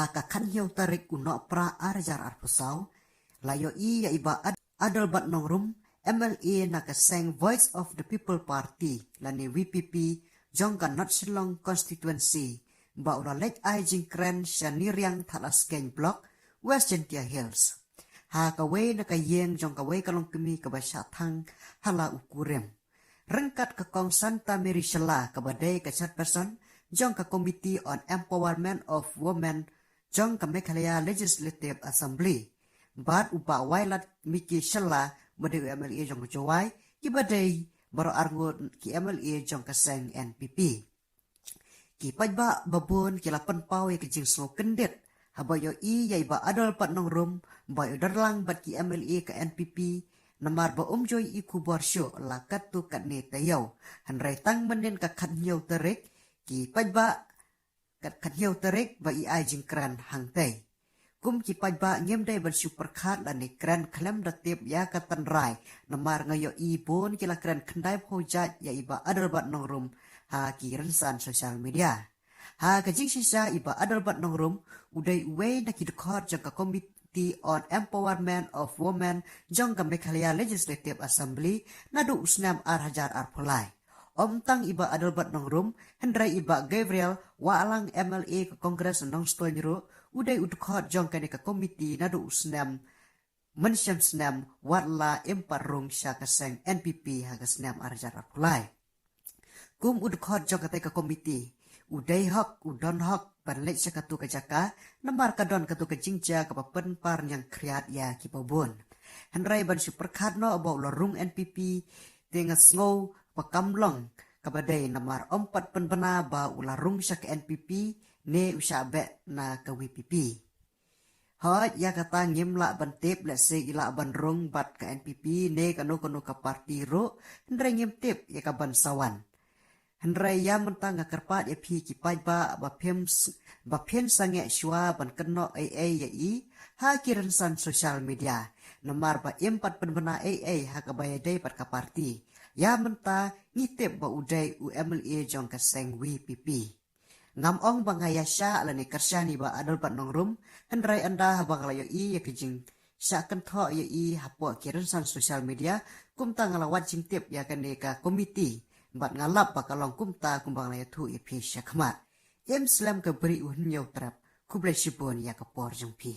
Kakan hiu tarik unok pra arjar arpusau, layo i ya iba adal bat nongrum, MLA nakaseng Voice of the People Party, lani VPP, jongkan not silong constituency, ba uralek ai jingkren syaniriang talas keng block, West Gentia Hills. Ha kaway nakayeng jong kaway kalong kami kabasyatang hala ukurem. Rengkat ke Kong Santa Mary Shela kabadai kacat person, jong ka Committee on Empowerment of Women, jong ka Meghalaya Legislative Assembly. Bat upa wailat Miki Shela badai MLA jong kejawai, kibadai baru arngut ki MLA jong kaseng NPP. Ki pajba babun kilapan pawe kejing slow kendit, habayo i yai ba adol pat nong rum, bayo darlang bat ki MLA ke NPP, namar ba umjoy i kubar syo lakat tu kat ne tayaw, hanray tang manden ka kanyaw tarik, ki pajba kat kanyaw tarik ba i ay jingkran hangtay. Kum ki pajba ngem day ban super khat la ni kran klem datip ya katan rai, namar ngayo i bon kila kran kandai hojat ya iba adol bat nong rum, ha ki rensan sosial media. Ha kajing sisa iba adal bat nongrum uday uwe na kidukot jang ka Committee on Empowerment of Women jang ka Meghalaya Legislative Assembly na do usnam hajar pulai. Omtang iba adal bat nongrum hendrai iba Gabriel waalang MLA ka Kongres nong stonyro uday udukot jang ka ka committee na do usnam mensyam snam watla imparung siya kaseng NPP hagasnam hajar pulai. Kum udukot jang ka committee uday hok udon hok panlek syakatu kajaka nambar kadon katu kejingja kapapen par yang kriat ya kipabun. Henrai ban superkat no about lorung NPP tengas ngow pakamlong kabadai namar 4 penbena ba ularung syak NPP ne usyabe na ke WPP. Hot ya kata ngimla bantip lese ila banrung bat ke NPP ne kanu ka parti ro henrai ngimtip ya kaban sawan. Henrai ya mentang kerpat ya pi kipai ba pen sange shua ban keno ya i ha kirensan sosial media nomor ba 4 penbena ha kabaya dai pat ka parti ya menta ngitip ba udai UMLA jong kaseng WPP ngam ong bangaya sya alani kersyani ba adol pat nongrum henrai anda bang layo i ya kijing sya kentho ya i hapo kirensan sosial media kumta ngalawat jingtip ya kaneka komiti bat ngalap bakalong kumta kumbang laya tu ipi syakmat. Slam ke beri unyaw trap kublai shibon ya kapor jengpi.